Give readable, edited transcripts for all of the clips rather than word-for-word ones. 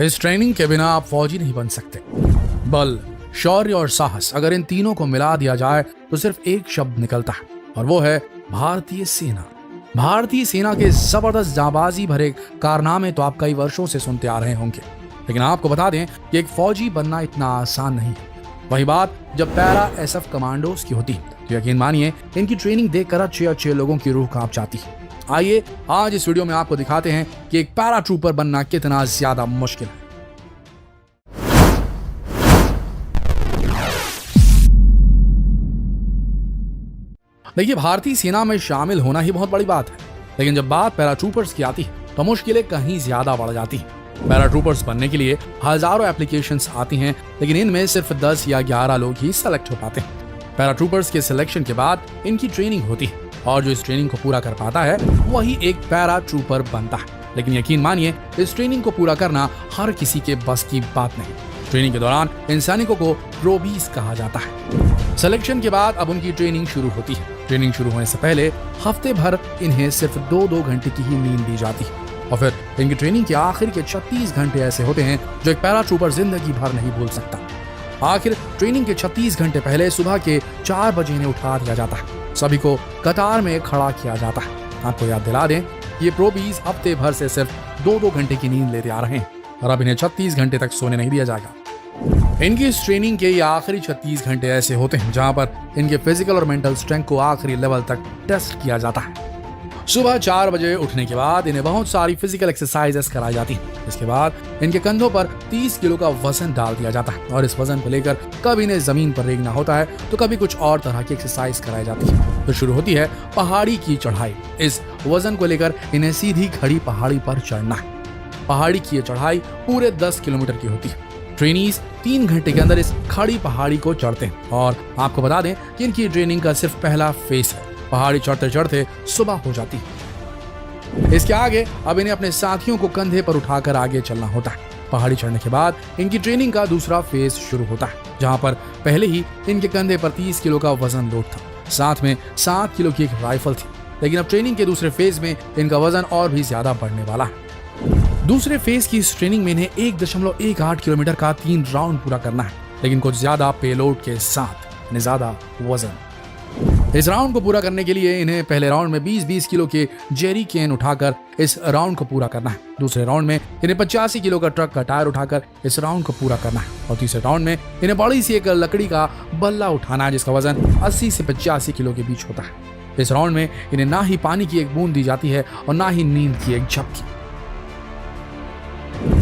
इस ट्रेनिंग के बिना आप फौजी नहीं बन सकते। बल, शौर्य और साहस, अगर इन तीनों को मिला दिया जाए तो सिर्फ एक शब्द निकलता है और वो है भारतीय सेना। भारतीय सेना के जबरदस्त जाबाजी भरे कारनामे तो आप कई वर्षों से सुनते आ रहे होंगे, लेकिन आपको बता दें कि एक फौजी बनना इतना आसान नहीं है। वही बात जब पैरा SF कमांडोज की होती तो यकीन मानिए इनकी ट्रेनिंग देखकर अच्छे लोगों की रूह कांप जाती है। आइए आज इस वीडियो में आपको दिखाते हैं कि एक पैरा ट्रूपर बनना कितना ज्यादा मुश्किल है। देखिए, भारतीय सेना में शामिल होना ही बहुत बड़ी बात है, लेकिन जब बात पैरा ट्रूपर्स की आती है तो मुश्किलें कहीं ज्यादा बढ़ जाती हैं। पैरा ट्रूपर्स बनने के लिए हजारों एप्लीकेशंस आती हैं, लेकिन इनमें सिर्फ 10 या 11 लोग ही सेलेक्ट हो पाते हैं। पैरा ट्रूपर्स के सिलेक्शन के बाद इनकी ट्रेनिंग होती है और जो इस ट्रेनिंग को पूरा कर पाता है वही एक पैरा ट्रूपर बनता है। लेकिन यकीन मानिए इस ट्रेनिंग को पूरा करना हर किसी के बस की बात नहीं। ट्रेनिंग के दौरान इन सैनिकों को प्रोबीज कहा जाता है। सिलेक्शन के बाद अब उनकी ट्रेनिंग शुरू होती है। ट्रेनिंग शुरू होने से पहले हफ्ते भर इन्हें सिर्फ 2-2 घंटे की ही नींद दी जाती है और फिर इनकी ट्रेनिंग के आखिर के 36 घंटे ऐसे होते हैं जो एक पैरा ट्रूपर जिंदगी भर नहीं भूल सकता। आखिर ट्रेनिंग के 36 घंटे पहले सुबह के 4 बजे इन्हें उठा दिया जाता है। सभी को कतार में खड़ा किया जाता है। आपको याद दिला दें, ये प्रोबीज हफ्ते भर से सिर्फ 2-2 घंटे की नींद लेते आ रहे हैं और अब इन्हें 36 घंटे तक सोने नहीं दिया जाएगा। इनकी इस ट्रेनिंग के ये आखिरी 36 घंटे ऐसे होते हैं जहां पर इनके फिजिकल और मेंटल स्ट्रेंथ को आखिरी लेवल तक टेस्ट किया जाता है। सुबह 4 बजे उठने के बाद इन्हें बहुत सारी फिजिकल एक्सरसाइजेस कराई जाती हैं। इसके बाद इनके कंधों पर 30 किलो का वजन डाल दिया जाता है और इस वजन को लेकर कभी इन्हें जमीन पर रेंगना होता है तो कभी कुछ और तरह की एक्सरसाइज कराई जाती है। तो शुरू होती है पहाड़ी की चढ़ाई। इस वजन को लेकर इन्हें सीधी खड़ी पहाड़ी पर चढ़ना है। पहाड़ी की चढ़ाई पूरे 10 किलोमीटर की होती है। ट्रेनीज 3 घंटे के अंदर इस खड़ी पहाड़ी को चढ़ते हैं और आपको बता दें कि इनकी ट्रेनिंग का सिर्फ पहला फेस है। पहाड़ी चढ़ते चढ़ते सुबह हो जाती है। इसके आगे अब इन्हें अपने साथियों को कंधे पर उठाकर आगे चलना होता है। पहाड़ी चढ़ने के बाद इनकी ट्रेनिंग का दूसरा फेज शुरू होता है, जहां पर पहले ही इनके कंधे पर 30 किलो का वजन लोड था, साथ में 7 किलो की एक राइफल थी। लेकिन अब ट्रेनिंग के दूसरे फेज में इनका वजन और भी ज्यादा बढ़ने वाला है। दूसरे फेज की इस ट्रेनिंग में इन्हें 1.18 किलोमीटर का 3 राउंड पूरा करना है, लेकिन कुछ ज्यादा पेलोड के साथ, ज्यादा वजन। इस राउंड को पूरा करने के लिए इन्हें पहले राउंड में 20-20 किलो के जेरी केन उठाकर इस राउंड को पूरा करना है। दूसरे राउंड में इन्हें 85 किलो का ट्रक का टायर उठाकर इस राउंड को पूरा करना है और तीसरे राउंड में इन्हें बड़ी सी एक लकड़ी का बल्ला उठाना है जिसका वजन 80 से 85 किलो के बीच होता है। इस राउंड में इन्हें ना ही पानी की एक बूंद दी जाती है और ना ही नींद की एक झपकी।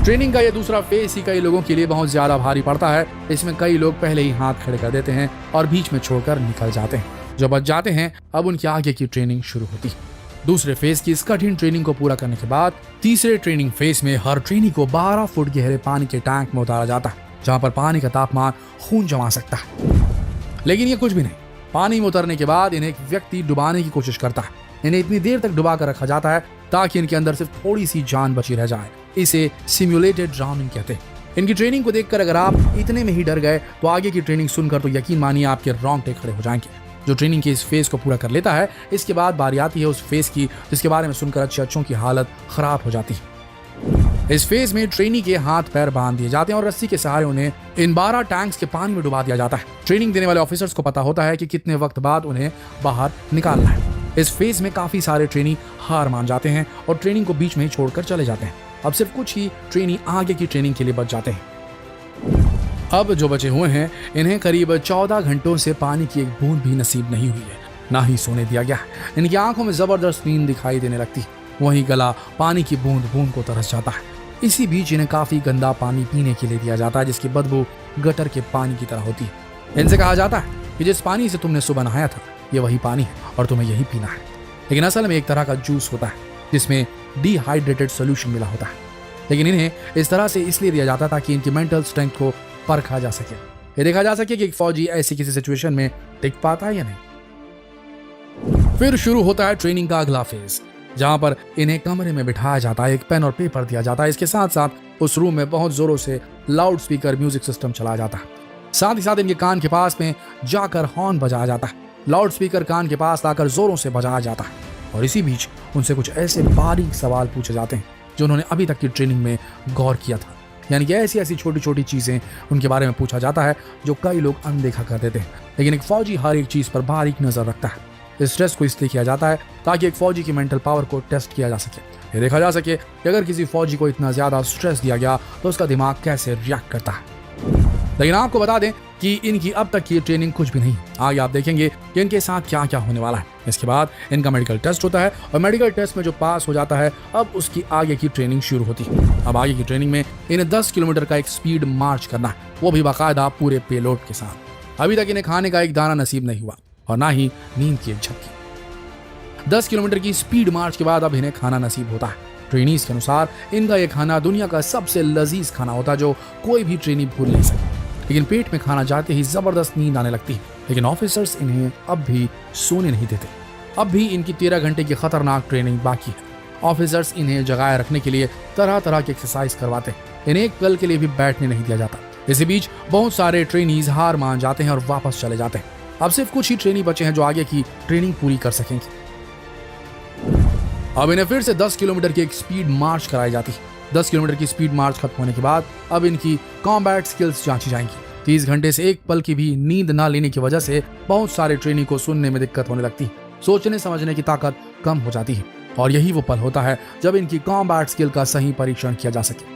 ट्रेनिंग का यह दूसरा फेज ही कई लोगों के लिए बहुत ज्यादा भारी पड़ता है। इसमें कई लोग पहले ही हाथ खड़े कर देते हैं और बीच में छोड़कर निकल जाते हैं। जो बच जाते हैं अब उनकी आगे की ट्रेनिंग शुरू होती है। दूसरे फेज की इस कठिन ट्रेनिंग को पूरा करने के बाद तीसरे ट्रेनिंग फेज में हर ट्रेनी को 12 फुट गहरे पानी के टैंक में उतारा जाता है, जहां पर पानी का तापमान खून जमा सकता है। लेकिन ये कुछ भी नहीं। पानी में उतरने के बाद इन्हें एक व्यक्ति डुबाने की कोशिश करता है। इन्हें इतनी देर तक डुबा कर रखा जाता है ताकि इनके अंदर सिर्फ थोड़ी सी जान बची रह जाए। इसे सिम्युलेटेड ड्राउनिंग कहते हैं। इनकी ट्रेनिंग को देखकर अगर आप इतने में ही डर गए तो आगे की ट्रेनिंग सुनकर तो यकीन मानिए आपके रोंगटे खड़े हो जाएंगे। जो ट्रेनिंग के इस फेज को पूरा कर लेता है, इसके बाद बारी आती है उस फेज की जिसके बारे में सुनकर अच्छों की हालत खराब हो जाती है। इस फेज में ट्रेनी के हाथ पैर बांध दिए जाते हैं और रस्सी के सहारे उन्हें इन 12 टैंक्स के पानी में डुबा दिया जाता है। ट्रेनिंग देने वाले ऑफिसर्स को पता होता है कि कितने वक्त बाद उन्हें बाहर निकालना है। इस फेज में काफी सारे ट्रेनी हार मान जाते हैं और ट्रेनिंग को बीच में ही छोड़कर चले जाते हैं। अब सिर्फ कुछ ही ट्रेनी आगे की ट्रेनिंग के लिए बच जाते हैं। अब जो बचे हुए हैं इन्हें करीब 14 घंटों से पानी की एक बूंद भी नसीब नहीं हुई है, ना ही सोने दिया गया। इनकी आंखों में जबरदस्त नींद दिखाई देने लगती है। वहीं गला पानी की बूंद बूंद को तरस जाता है। इसी बीच इन्हें काफी गंदा पानी पीने के लिए दिया जाता है जिसकी बदबू गटर के पानी की तरह होती है। इनसे कहा जाता है कि जिस पानी से तुमने सुबह नहाया था ये वही पानी है और तुम्हें यही पीना है। लेकिन असल में एक तरह का जूस होता है जिसमें डिहाइड्रेटेड सोल्यूशन मिला होता है। लेकिन इन्हें इस तरह से इसलिए दिया जाता था कि इनकी मेंटल स्ट्रेंथ को परखा जा सके, ये देखा जा सके कि एक फौजी ऐसी किसी सिचुएशन में टिक पाता है या नहीं। फिर शुरू होता है ट्रेनिंग का अगला फेज, जहां पर इन्हें कमरे में बिठाया जाता है, एक पेन और पेपर दिया जाता है। इसके साथ साथ उस रूम में बहुत जोरों से लाउड स्पीकर म्यूजिक सिस्टम चलाया जाता है। साथ ही साथ इनके कान के पास में जाकर हॉर्न बजाया जाता है। लाउड स्पीकर कान के पास लाकर जोरों से बजाया जाता है और इसी बीच उनसे कुछ ऐसे बारीक सवाल पूछे जाते हैं जो उन्होंने अभी तक की ट्रेनिंग में गौर किया था। यानी कि ऐसी ऐसी छोटी छोटी चीजें उनके बारे में पूछा जाता है जो कई लोग अनदेखा कर देते हैं। लेकिन एक फौजी हर एक चीज पर बारीक नजर रखता है। इस टेस्ट को इसलिए किया जाता है ताकि एक फौजी की मेंटल पावर को टेस्ट किया जा सके। ये देखा जा सके कि अगर किसी फौजी को इतना ज्यादा स्ट्रेस दिया गया तो उसका दिमाग कैसे रिएक्ट करता है। लेकिन आपको बता दें कि इनकी अब तक की ट्रेनिंग कुछ भी नहीं। आगे आप देखेंगे कि इनके साथ क्या क्या होने वाला है। इसके बाद इनका मेडिकल टेस्ट होता है और मेडिकल टेस्ट में जो पास हो जाता है अब उसकी आगे की ट्रेनिंग शुरू होती है। अब आगे की ट्रेनिंग में इन्हें 10 किलोमीटर का एक स्पीड मार्च करना है, वो भी बाकायदा पूरे पेलोड के साथ। अभी तक इन्हें खाने का एक दाना नसीब नहीं हुआ और ना ही नींद की एक झपकी। 10 किलोमीटर की स्पीड मार्च के बाद अब इन्हें खाना नसीब होता है। ट्रेनीज के अनुसार इनका ये खाना दुनिया का सबसे लजीज खाना होता है जो कोई भी ट्रेनी भूल नहीं सकता। लेकिन पेट में खाना जाते ही जबरदस्त नींद आने लगती है। लेकिन ऑफिसर्स इन्हें अब भी सोने नहीं देते। अब भी इनकी 13 घंटे की खतरनाक ट्रेनिंग बाकी है। ऑफिसर्स इन्हें जगाए रखने के लिए तरह तरह की एक्सरसाइज करवाते हैं। इन्हें एक पल के लिए भी बैठने नहीं दिया जाता। इसी बीच बहुत सारे ट्रेनीज हार मान जाते हैं और वापस चले जाते हैं। अब सिर्फ कुछ ही ट्रेनी बचे हैं जो आगे की ट्रेनिंग पूरी कर सकेंगे। अब इन्हें फिर से 10 किलोमीटर की एक स्पीड मार्च कराई जाती है। 10 किलोमीटर की स्पीड मार्च खत्म होने के बाद अब इनकी कॉम्बैट स्किल्स जांची जाएंगी। 30 घंटे से एक पल की भी नींद ना लेने की वजह से बहुत सारे ट्रेनी को सुनने में दिक्कत होने लगती है। सोचने समझने की ताकत कम हो जाती है और यही वो पल होता है जब इनकी कॉम्बैट स्किल का सही परीक्षण किया जा सके।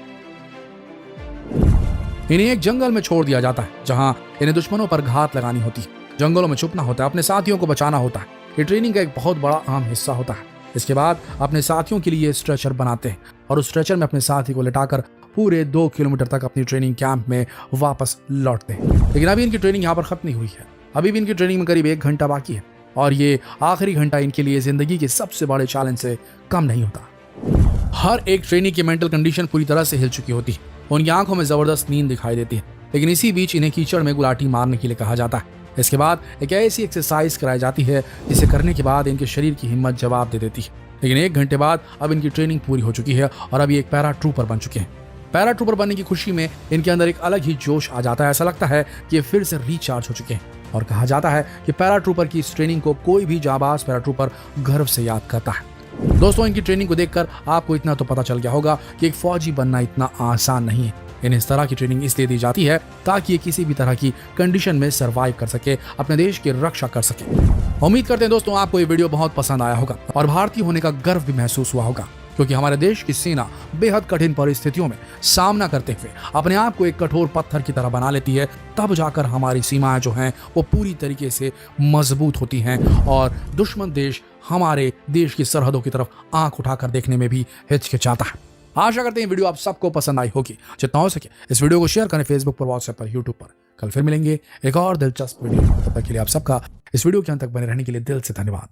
इन्हें एक जंगल में छोड़ दिया जाता है जहां इन्हें दुश्मनों पर घात लगानी होती है। जंगलों में छुपना होता है, अपने साथियों को बचाना होता है। ये ट्रेनिंग का एक बहुत बड़ा अहम हिस्सा होता है। इसके बाद अपने साथियों के लिए स्ट्रेचर बनाते हैं और उस स्ट्रेचर में अपने साथी को लिटाकर पूरे 2 किलोमीटर तक अपनी ट्रेनिंग कैंप में वापस लौटते हैं। लेकिन अभी इनकी ट्रेनिंग यहाँ पर खत्म नहीं हुई है। अभी भी इनकी ट्रेनिंग में करीब 1 घंटा बाकी है और ये आखिरी घंटा इनके लिए जिंदगी के सबसे बड़े चैलेंज से कम नहीं होता। हर एक ट्रेनी की मेंटल कंडीशन पूरी तरह से हिल चुकी होती है। उनकी आंखों में जबरदस्त नींद दिखाई देती है। लेकिन इसी बीच इन्हें कीचड़ में गुलाटी मारने के लिए कहा जाता है। इसके बाद एक ऐसी एक्सरसाइज कराई जाती है जिसे करने के बाद इनके शरीर की हिम्मत जवाब दे देती है। लेकिन 1 घंटे बाद अब इनकी ट्रेनिंग पूरी हो चुकी है और अब ये एक पैरा ट्रूपर बन चुके हैं। पैरा ट्रूपर बनने की खुशी में इनके अंदर एक अलग ही जोश आ जाता है। ऐसा लगता है कि ये फिर से रिचार्ज हो चुके हैं और कहा जाता है कि पैरा ट्रूपर की इस ट्रेनिंग को कोई भी जाबाज पैरा ट्रूपर गर्व से याद करता है। दोस्तों, इनकी ट्रेनिंग को देखकर आपको इतना तो पता चल गया होगा कि एक फौजी बनना इतना आसान नहीं है। इन्हें इस तरह की ट्रेनिंग इसलिए दी जाती है ताकि ये किसी भी तरह की कंडीशन में सरवाइव कर सके, अपने देश की रक्षा कर सके। उम्मीद करते हैं दोस्तों आपको ये वीडियो बहुत पसंद आया होगा और भारतीय होने का गर्व भी महसूस हुआ होगा, क्योंकि हमारे देश की सेना बेहद कठिन परिस्थितियों में सामना करते हुए अपने आप को एक कठोर पत्थर की तरह बना लेती है। तब जाकर हमारी सीमाएं जो हैं वो पूरी तरीके से मजबूत होती हैं और दुश्मन देश हमारे देश की सरहदों की तरफ आंख उठाकर देखने में भी हिचकिचाता है। आशा करते हैं वीडियो आप सबको पसंद आई होगी। जितना हो सके इस वीडियो को शेयर करें फेसबुक पर, व्हाट्सएप पर, यूट्यूब पर। कल फिर मिलेंगे एक और दिलचस्प वीडियो। तब तक के लिए आप सबका इस वीडियो के अंत तक बने रहने के लिए दिल से धन्यवाद।